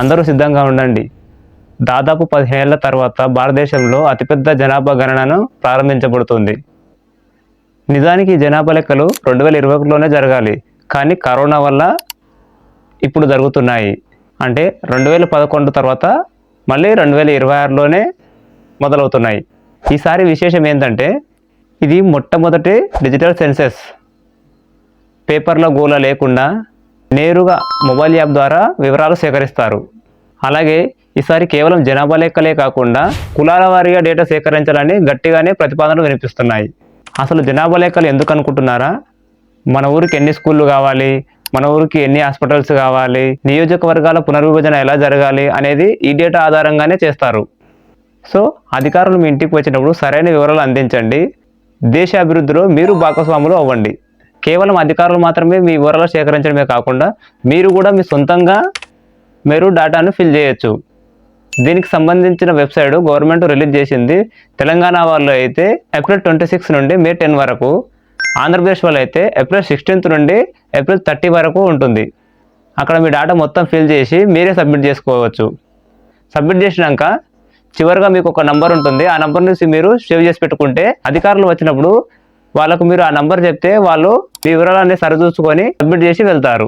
అందరూ సిద్ధంగా ఉండండి. దాదాపు 15 ఏళ్ల తర్వాత భారతదేశంలో అతిపెద్ద జనాభా గణనను ప్రారంభించబడుతుంది. నిజానికి ఈ జనాభా లెక్కలు 2021లోనే జరగాలి, కానీ కరోనా వల్ల ఇప్పుడు జరుగుతున్నాయి. అంటే 2011 తర్వాత మళ్ళీ 2026లోనే మొదలవుతున్నాయి. ఈసారి విశేషం ఏంటంటే ఇది మొట్టమొదటి డిజిటల్ సెన్సస్. పేపర్ల గోల లేకుండా నేరుగా మొబైల్ యాప్ ద్వారా వివరాలు సేకరిస్తారు. అలాగే ఈసారి కేవలం జనాభా లెక్కలే కాకుండా కులాల వారీగా డేటా సేకరించాలని గట్టిగానే ప్రతిపాదనలు వినిపిస్తున్నాయి. అసలు జనాభా లెక్కలు ఎందుకు అనుకుంటున్నారా? మన ఊరికి ఎన్ని స్కూళ్ళు కావాలి, మన ఊరికి ఎన్ని హాస్పిటల్స్ కావాలి, నియోజకవర్గాల పునర్విభజన ఎలా జరగాలి అనేది ఈ డేటా ఆధారంగానే చేస్తారు. సో అధికారులు మీ ఇంటికి వచ్చినప్పుడు సరైన వివరాలు అందించండి. దేశ అభివృద్ధిలో మీరు భాగస్వాములు అవ్వండి. కేవలం అధికారులు మాత్రమే మీ వివరాలు సేకరించడమే కాకుండా మీరు కూడా మీ సొంతంగా డేటాను ఫిల్ చేయొచ్చు. దీనికి సంబంధించిన వెబ్సైట్ గవర్నమెంట్ రిలీజ్ చేసింది. తెలంగాణ వాళ్ళు అయితే ఏప్రిల్ 26 నుండి మే 10 వరకు, ఆంధ్రప్రదేశ్ వాళ్ళు అయితే ఏప్రిల్ 16 నుండి ఏప్రిల్ 30 వరకు ఉంటుంది. అక్కడ మీ డేటా మొత్తం ఫిల్ చేసి మీరే సబ్మిట్ చేసుకోవచ్చు. సబ్మిట్ చేసినాక చివరిగా మీకు ఒక నంబర్ ఉంటుంది. ఆ నంబర్ నుంచి మీరు సేవ్ చేసి పెట్టుకుంటే అధికారులు వచ్చినప్పుడు వాళ్ళకు మీరు ఆ నంబర్ చెప్తే వాళ్ళు మీ వివరాలన్నీ సరిచూసుకొని సబ్మిట్ చేసి వెళ్తారు.